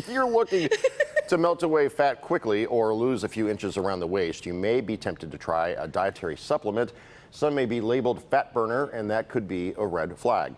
If you're looking to melt away fat quickly or lose a few inches around the waist, you may be tempted to try a dietary supplement. Some may be labeled fat burner, and that could be a red flag.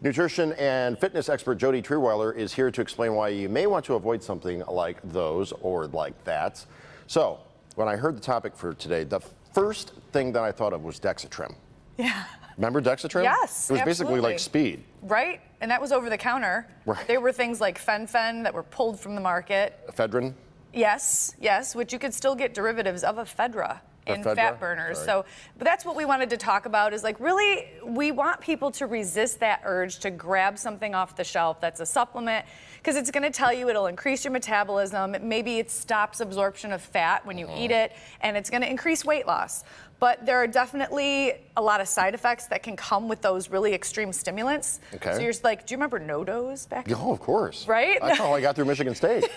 Nutrition and fitness expert Jody Trierweiler is here to explain why you may want to avoid something like those or like that. So, when I heard the topic for today, the first thing that I thought of was Dexatrim. Yeah. Remember Dexatrim? Yes, It was basically absolutely. like speed. Right? And that was over the counter. Right. There were things like fen-phen that were pulled from the market. Ephedrine? Yes, which you could still get derivatives of ephedra in Ephedra? fat burners. Sorry. So, but that's what we wanted to talk about is like really we want people to resist that urge to grab something off the shelf that's a supplement because it's going to tell you it'll increase your metabolism. Maybe it stops absorption of fat when you eat it, and it's going to increase weight loss. But there are definitely a lot of side effects that can come with those really extreme stimulants. Okay. So you're just like, do you remember No-Dos back then? Oh, of course. Right? That's how I got through Michigan State.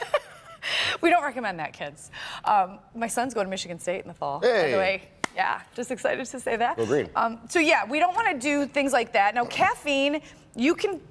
We don't recommend that, kids. My son's going to Michigan State in the fall, by Hey. the way. Yeah, just excited to say that. Go green. So yeah, we don't want to do things like that. Now, caffeine, you can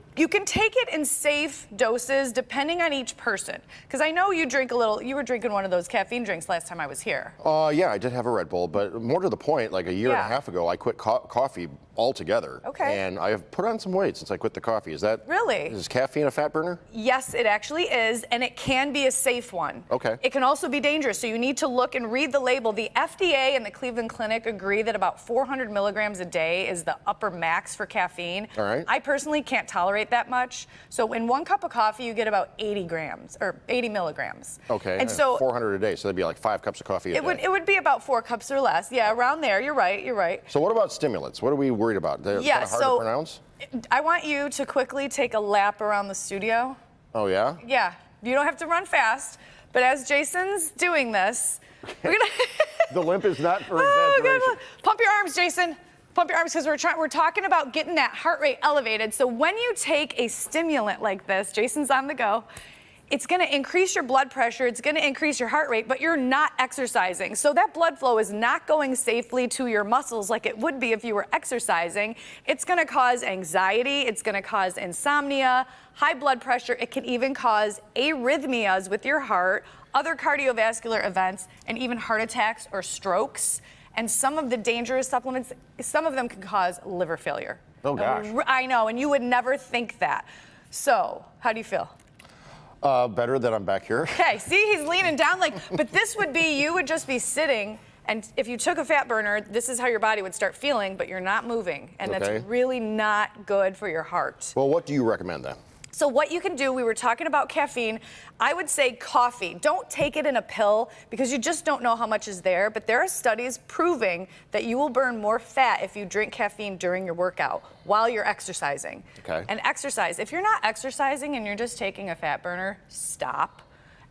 take it in safe doses depending on each person. Because I know you drink a little, you were drinking one of those caffeine drinks last time I was here. Yeah, I did have a Red Bull, but more to the point, like a year and a Yeah. half ago, I quit coffee altogether. Okay. And I have put on some weight since I quit the coffee. Is that Really? Is caffeine a fat burner? Yes, it actually is, and it can be a safe one. Okay. It can also be dangerous, so you need to look and read the label. The FDA and the Cleveland Clinic agree that about 400 milligrams a day is the upper max for caffeine. All right. I personally can't tolerate that much, so in one cup of coffee, you get about 80 grams, or 80 milligrams. Okay. And so 400 a day, so that'd be like 5 cups of coffee a day. it would be about 4 cups or less. Yeah, around there. You're right. So what about stimulants? What are we worried about? They're Yeah, kind of hard so to pronounce? I want you to quickly take a lap around the studio. Oh, yeah? Yeah, you don't have to run fast, but as Jason's doing this, we're gonna. The limp is not for Oh, exaggeration. God. Pump your arms, Jason. Pump your arms because we're talking about getting that heart rate elevated. So when you take a stimulant like this, Jason's on the go. It's going to increase your blood pressure, it's going to increase your heart rate, but you're not exercising. So that blood flow is not going safely to your muscles like it would be if you were exercising. It's going to cause anxiety, it's going to cause insomnia, high blood pressure. It can even cause arrhythmias with your heart, other cardiovascular events, and even heart attacks or strokes. And some of the dangerous supplements, some of them can cause liver failure. Oh, gosh. I know, and you would never think that. So, how do you feel? Better that I'm back here. Okay, see, he's leaning down but this would be, you would just be sitting, and if you took a fat burner, this is how your body would start feeling, but you're not moving, and Okay. that's really not good for your heart. Well, what do you recommend then? So what you can do, we were talking about caffeine. I would say coffee. Don't take it in a pill because you just don't know how much is there. But there are studies proving that you will burn more fat if you drink caffeine during your workout while you're exercising. Okay. And exercise. If you're not exercising and you're just taking a fat burner, stop.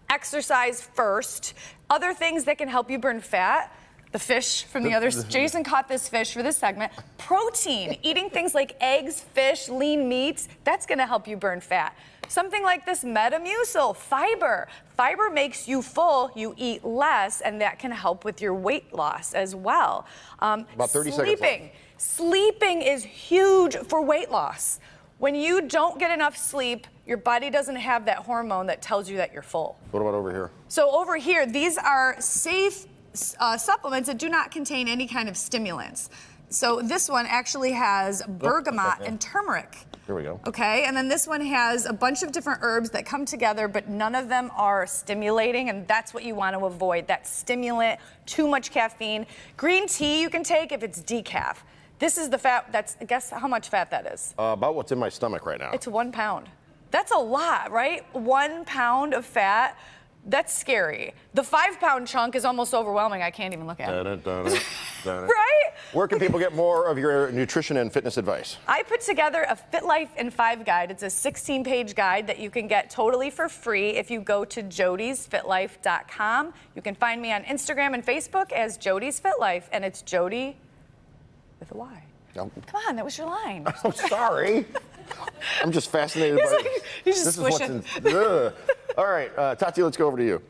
Exercise first. Other things that can help you burn fat. The fish from the others. Jason caught this fish for this segment. Protein. Eating things like eggs, fish, lean meats, that's going to help you burn fat. Something like this Metamucil, fiber. Fiber makes you full, you eat less, and that can help with your weight loss as well. About 30 seconds left. Sleeping is huge for weight loss. When you don't get enough sleep, your body doesn't have that hormone that tells you that you're full. What about over here? So over here, these are safe supplements that do not contain any kind of stimulants. So this one actually has bergamot and turmeric. Here we go. Okay, and then this one has a bunch of different herbs that come together, but none of them are stimulating, and that's what you want to avoid, that stimulant, too much caffeine. Green tea you can take if it's decaf. This is the fat, guess how much fat that is? About what's in my stomach right now. It's 1 pound. That's a lot, right? 1 pound of fat. That's scary. The 5-pound chunk is almost overwhelming. I can't even look at it. Right? Where can people get more of your nutrition and fitness advice? I put together a Fit Life in 5 guide. It's a 16-page guide that you can get totally for free if you go to jodysfitlife.com. You can find me on Instagram and Facebook as Jody's Fit Life, and it's Jody with a Y. No. Come on, that was your line. I'm sorry. I'm just fascinated by He's just this. Is what's squishing. Ugh. All right, Tati, let's go over to you.